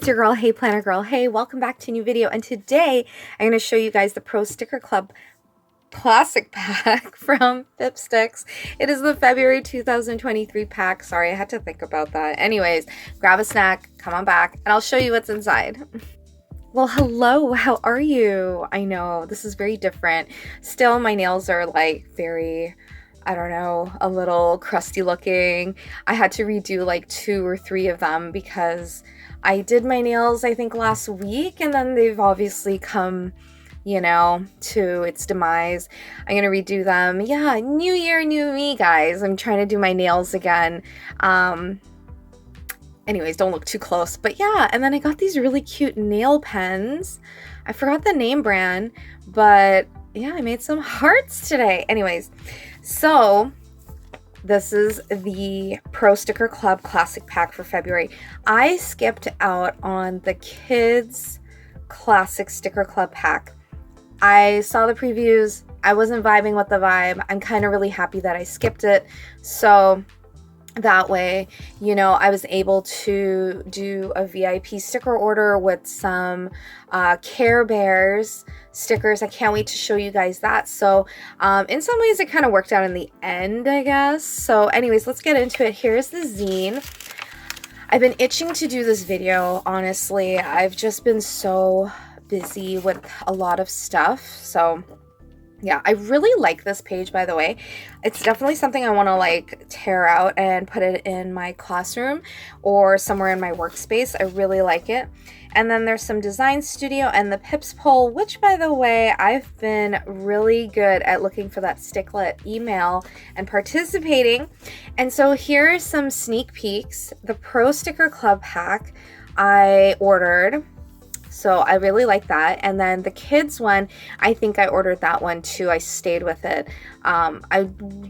It's your girl, Hey Planner Girl. Hey, welcome back to a new video. And today I'm going to show you guys the Pro Sticker Club Classic Pack from Pipsticks. It is the February 2023 pack. Sorry, I had to think about that. Anyways, grab a snack, come on back, and I'll show you what's inside. Well, hello, how are you? I know, this is very different. Still, my nails are like very, I don't know, a little crusty looking. I had to redo like 2 or 3 of them because I did my nails, I think, last week, and then they've obviously come, you know, to its demise. I'm gonna redo them. Yeah, new year, new me, guys. I'm trying to do my nails again. Anyways, don't look too close. But yeah, and then I got these really cute nail pens. I forgot the name brand, but yeah, I made some hearts today. Anyways, so this is the Pro Sticker Club Classic Pack for February. I skipped out on the Kids Classic Sticker Club Pack. I saw the previews. I wasn't vibing with the vibe. I'm kind of really happy that I skipped it. So that way, you know, I was able to do a VIP sticker order with some Care Bears stickers. I can't wait to show you guys that. So in some ways it kind of worked out in the end, I guess. So anyways, let's get into it. Here's the zine. I've been itching to do this video, honestly. I've just been so busy with a lot of stuff. So yeah, I really like this page, by the way. It's definitely something I want to like tear out and put it in my classroom or somewhere in my workspace. I really like it. And then there's some design studio and the Pips poll, which, by the way, I've been really good at looking for that sticklet email and participating. And so here are some sneak peeks. The Pro Sticker Club pack I ordered. So I really like that. And then the kids one, I think I ordered that one too. I stayed with it. I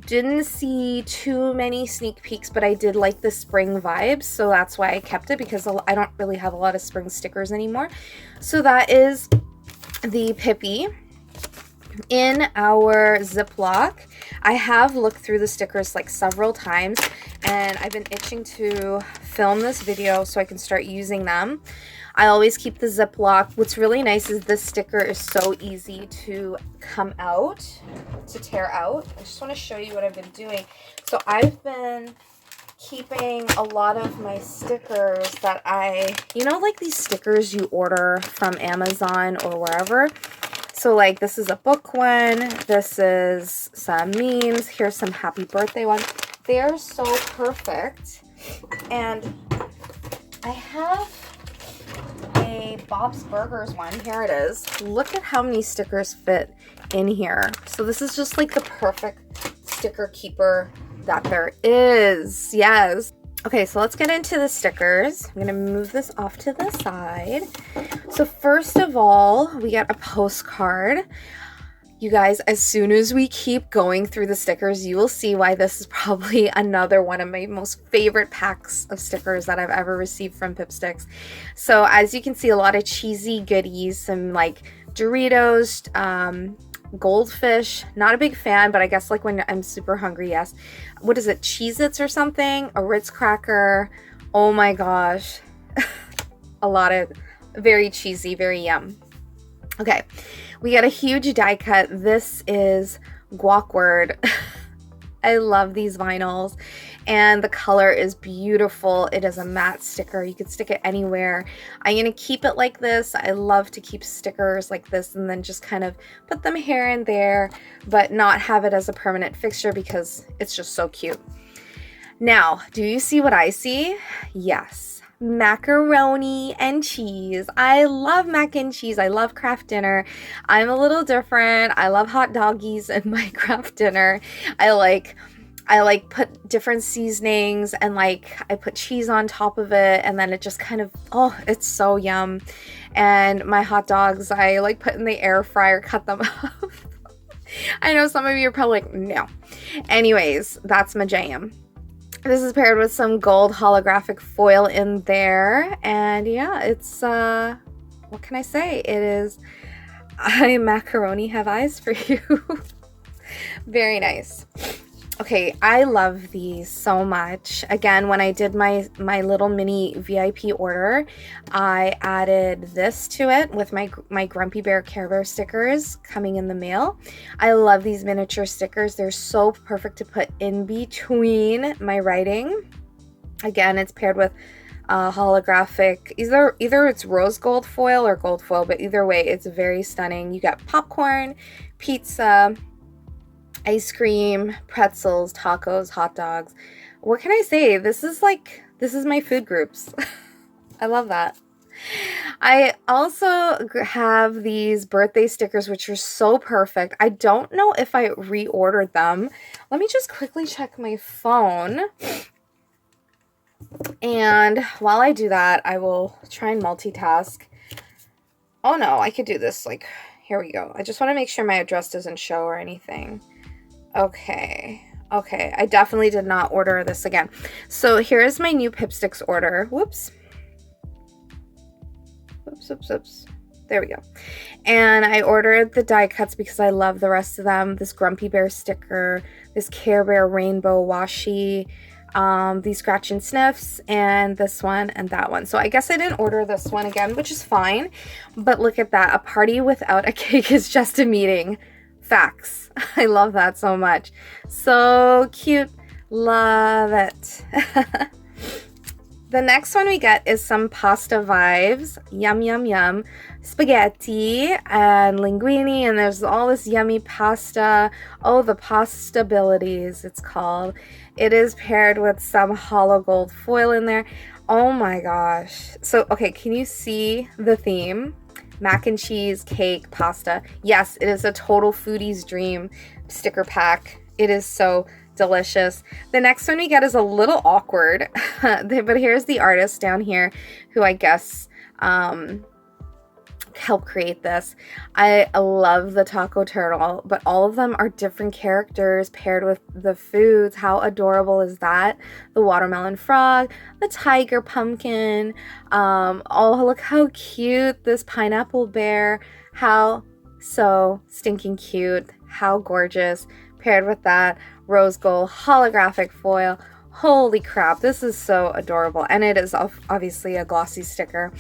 didn't see too many sneak peeks, but I did like the spring vibes. So that's why I kept it, because I don't really have a lot of spring stickers anymore. So that is the Pippy in our Ziploc. I have looked through the stickers like several times, and I've been itching to film this video so I can start using them. I always keep the Ziploc. What's really nice is this sticker is so easy to come out, to tear out. I just want to show you what I've been doing. So I've been keeping a lot of my stickers that you know, like these stickers you order from Amazon or wherever. So like this is a book one. This is some memes. Here's some happy birthday ones. They're so perfect. And I have a Bob's Burgers one. Here it is. Look at how many stickers fit in here. So this is just like the perfect sticker keeper that there is. Yes. Okay, so let's get into the stickers. I'm gonna move this off to the side. So first of all, we get a postcard. You guys, as soon as we keep going through the stickers, you will see why this is probably another one of my most favorite packs of stickers that I've ever received from Pipsticks. So as you can see, a lot of cheesy goodies, some like Doritos, Goldfish. Not a big fan, but I guess like when I'm super hungry, yes. What is it? Cheez-Its or something? A Ritz cracker. Oh my gosh. A lot of very cheesy, very yum. Okay, we got a huge die cut. This is Guackward. I love these vinyls, and the color is beautiful. It is a matte sticker. You could stick it anywhere. I'm gonna keep it like this. I love to keep stickers like this and then just kind of put them here and there, but not have it as a permanent fixture because it's just so cute. Now, do you see what I see? Yes. Macaroni and cheese. I love mac and cheese. I love Kraft Dinner. I'm a little different. I love hot doggies in my Kraft Dinner. I like put different seasonings, and like I put cheese on top of it, and then it just kind of, oh, it's so yum. And my hot dogs, I like put in the air fryer, cut them up. I know some of you are probably like, no. Anyways, that's my jam. This is paired with some gold holographic foil in there. And yeah, it's, what can I say? It is, I macaroni have eyes for you. Very nice. Okay, I love these so much. Again, when I did my little mini VIP order, I added this to it with my Grumpy Bear Care Bear stickers coming in the mail. I love these miniature stickers. They're so perfect to put in between my writing. Again, it's paired with holographic, either it's rose gold foil or gold foil, but either way, it's very stunning. You got popcorn, pizza, ice cream, pretzels, tacos, hot dogs. What can I say? This is my food groups. I love that. I also have these birthday stickers, which are so perfect. I don't know if I reordered them. Let me just quickly check my phone. And while I do that, I will try and multitask. Oh no, I could do this. Like, here we go. I just want to make sure my address doesn't show or anything. Okay, I definitely did not order this again. So here's my new Pipsticks order. Whoops. There we go. And I ordered the die cuts because I love the rest of them. This Grumpy Bear sticker, this Care Bear Rainbow Washi, these Scratch and Sniffs, and this one and that one. So I guess I didn't order this one again, which is fine. But look at that. A party without a cake is just a meeting. Facts. I love that so much. So cute. Love it. The next one we get is some pasta vibes. Yum, yum, yum. Spaghetti and linguine, and there's all this yummy pasta. Oh, the Pastabilities, it's called. It is paired with some hollow gold foil in there. Oh my gosh. So, okay, can you see the theme? Mac and cheese, cake, pasta. Yes, it is a total foodie's dream sticker pack. It is so delicious. The next one we get is a little awkward, but here's the artist down here who I guess helped create this. I love the taco turtle, but all of them are different characters paired with the foods. How adorable is that? The watermelon frog, the tiger pumpkin. Oh, look how cute this pineapple bear. How so stinking cute. How gorgeous. Paired with that rose gold holographic foil. Holy crap, this is so adorable. And it is obviously a glossy sticker.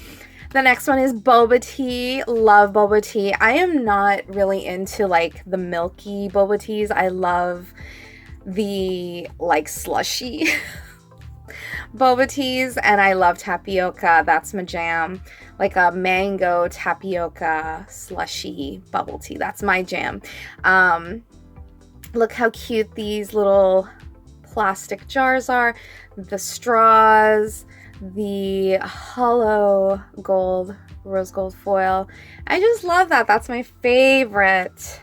The next one is Boba Tea. Love Boba Tea. I am not really into like the milky Boba Teas. I love the like slushy Boba Teas, and I love tapioca. That's my jam. Like a mango tapioca slushy bubble tea. That's my jam. Look how cute these little plastic jars are. The straws, the hollow gold, rose gold foil. I just love that. That's my favorite.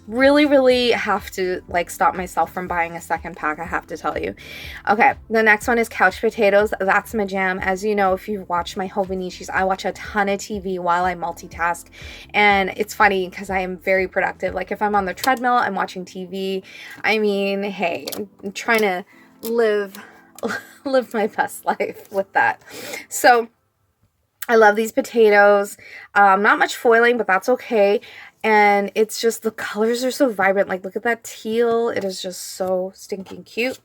Really have to like stop myself from buying a second pack, I have to tell you. Okay, the next one is couch potatoes. That's my jam. As you know, if you've watched my Hobonichis, I watch a ton of TV while I multitask. And it's funny because I am very productive. Like if I'm on the treadmill, I'm watching TV. I mean, hey, I'm trying to live my best life with that. So I love these potatoes. Not much foiling, but that's okay. And it's just, the colors are so vibrant. Like, look at that teal. It is just so stinking cute.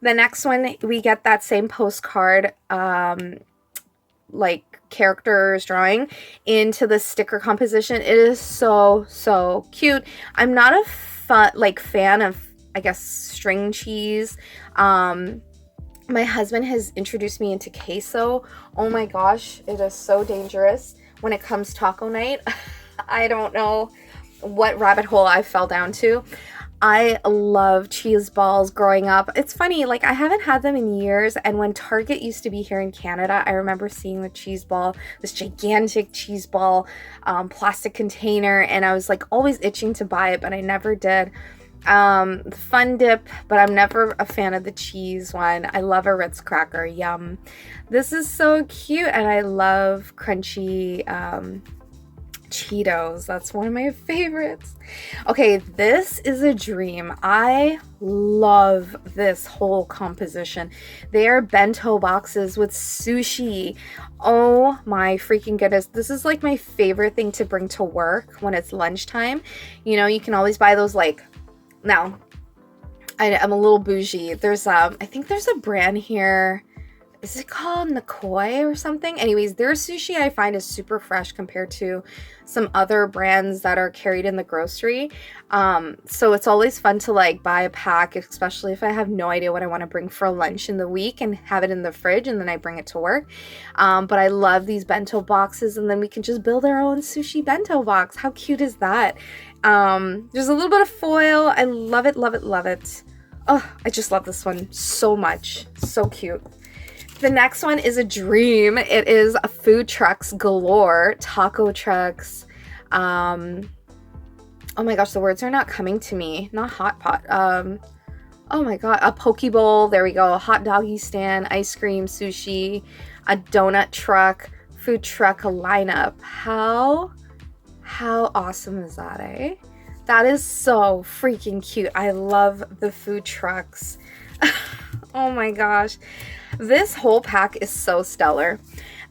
The next one, we get that same postcard, like, characters drawing into the sticker composition. It is so cute. I'm not a fan of, I guess, string cheese. My husband has introduced me into queso. Oh my gosh, it is so dangerous when it comes taco night. I don't know what rabbit hole I fell down to. I love cheese balls growing up. It's funny, like I haven't had them in years, and when Target used to be here in Canada, I remember seeing the cheese ball, this gigantic cheese ball plastic container, and I was like always itching to buy it, but I never did. The Fun Dip, but I'm never a fan of the cheese one. I love a Ritz cracker. Yum. This is so cute, and I love crunchy Cheetos. That's one of my favorites. Okay, this is a dream. I love this whole composition. They are bento boxes with sushi. Oh my freaking goodness. This is like my favorite thing to bring to work when it's lunchtime. You know, you can always buy those like, now, I'm a little bougie. There's I think there's a brand here. Is it called Nikoi or something? Anyways, their sushi I find is super fresh compared to some other brands that are carried in the grocery. So it's always fun to like buy a pack, especially if I have no idea what I want to bring for lunch in the week and have it in the fridge and then I bring it to work. But I love these bento boxes, and then we can just build our own sushi bento box. How cute is that? There's a little bit of foil. I love it, love it, love it. Oh, I just love this one so much. So cute. The next one is a dream. It is a food trucks galore, taco trucks. Oh my gosh, the words are not coming to me. Not hot pot. Oh my god, a poke bowl. There we go. A hot doggy stand, ice cream, sushi, a donut truck, food truck lineup. How awesome is that, eh? That is so freaking cute. I love the food trucks. Oh my gosh. This whole pack is so stellar.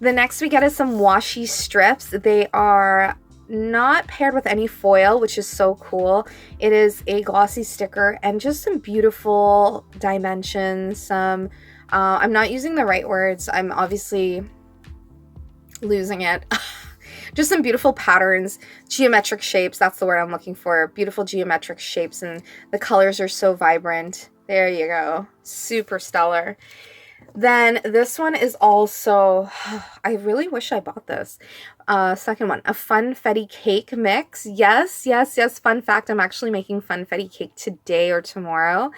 The next we get is some washi strips. They are not paired with any foil, which is so cool. It is a glossy sticker and just some beautiful dimensions. Some, I'm not using the right words. I'm obviously losing it. Just some beautiful patterns, geometric shapes. That's the word I'm looking for. Beautiful geometric shapes, and the colors are so vibrant. There you go. Super stellar. Then this one is also, I really wish I bought this. Second one, a Funfetti Cake mix. Yes, yes, yes. Fun fact, I'm actually making Funfetti Cake today or tomorrow.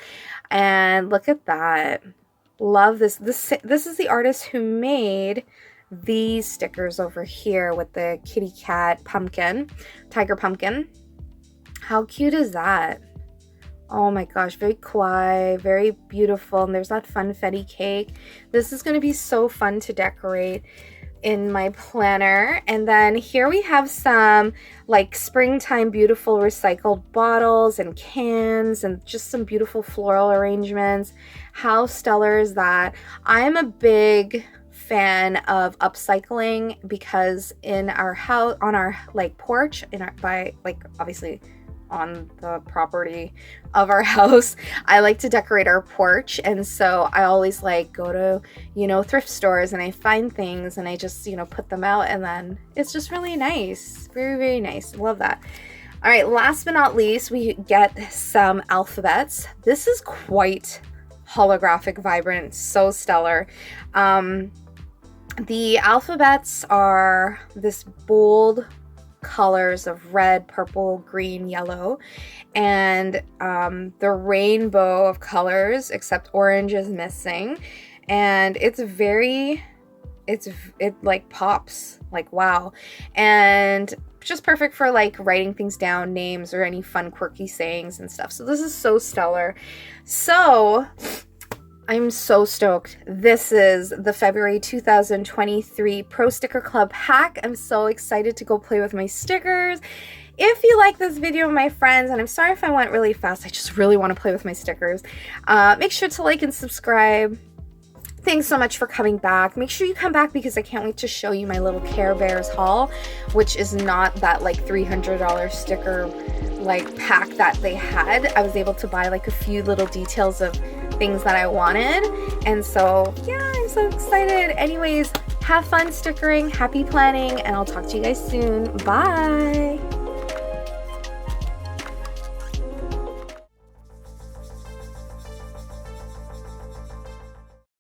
And look at that. Love this. This is the artist who made these stickers over here with the kitty cat pumpkin, tiger pumpkin. How cute is that? Oh my gosh, very kawaii, very beautiful. And there's that Funfetti cake. This is going to be so fun to decorate in my planner. And then here we have some like springtime beautiful recycled bottles and cans and just some beautiful floral arrangements. How stellar is that? I'm a big fan of upcycling because in our house, on our like porch, obviously on the property of our house, I like to decorate our porch, and so I always like go to thrift stores and I find things and I just put them out, and then it's just really nice. Very, very nice. Love that. All right, last but not least, we get some alphabets. This is quite holographic, vibrant, so stellar. The alphabets are this bold colors of red, purple, green, yellow, and the rainbow of colors, except orange is missing. And it like pops, like wow. And just perfect for like writing things down, names, or any fun quirky sayings and stuff. So this is so stellar. So I'm so stoked. This is the February 2023 Pro Sticker Club hack. I'm so excited to go play with my stickers. If you like this video, my friends, and I'm sorry if I went really fast, I just really want to play with my stickers, make sure to like and subscribe. Thanks so much for coming back. Make sure you come back because I can't wait to show you my little Care Bears haul, which is not that like $300 sticker like pack that they had. I was able to buy like a few little details of things that I wanted, and so yeah, I'm so excited. Anyways, have fun stickering, happy planning, and I'll talk to you guys soon. Bye.